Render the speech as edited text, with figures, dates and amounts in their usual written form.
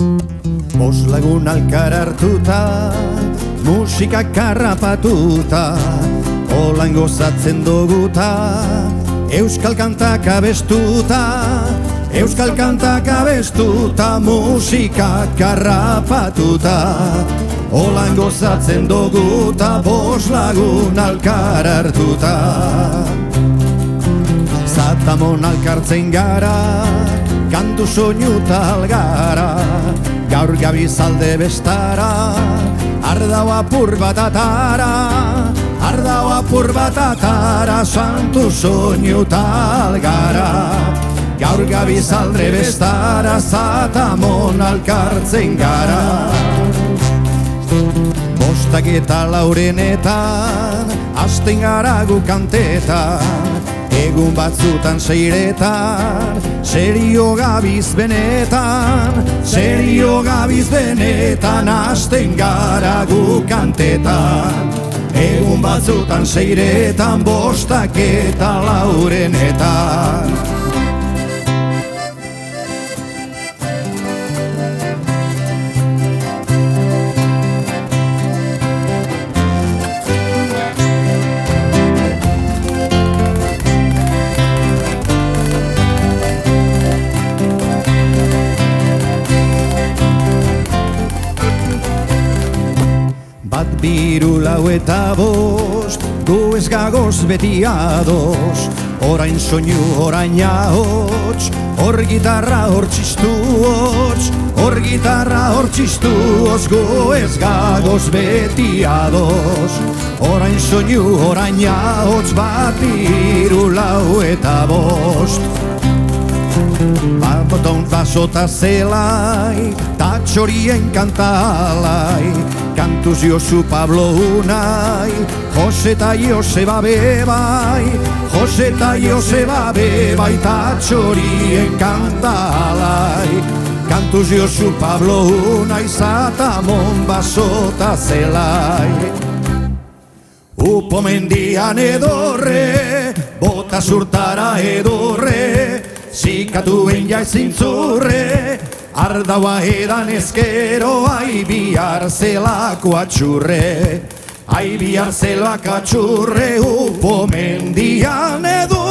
Bost lagun alkar hartuta, musika karrapatuta, holan gozatzen duguta, euskal kantak abestuta, euskal kantak abestuta, musika karrapatuta, holan gozatzen duguta, bost lagun alkar hartuta. Zatamon alkartzen gara, kantu soinuta algara, gaur gabiz alde bestara, ardau apur bat atara, ardau apur bat atara, santu soinuta algara, gaur gabiz alde bestara, zatamon alkartzen gara. Bostak eta laurenetan, hasten gara gu kantetan, egun batzutan seiretan, serio gabiz benetan, serio gabiz benetan, hasten gara gu kantetan. Egun batzutan seiretan, bostak eta laurenetan. Bat biru lau eta bost, gu ez gagoz beti ados, orain soinu orain ahots, hor gitarra hor txistu hots, hor gitarra hor txistu hots, gu ez gagoz beti ados, orain soinu orain ahots, bat biru lau eta bost. Baboton fasota zelai, ta txorien kantalai, kantuz Josu Pablo Unai, Jose eta Joseba bebai, Jose eta Joseba bebai, ta txorien kantalai, kantuz Josu Pablo Unai, Zatamon basota zelai. Upo mendian edorre, bota zurtara edorre, zikatuen jaizintzurre, ardaua edan ezkero, ai bihar zelako atxurre, ai bihar zelako atxurre, upo mendian edo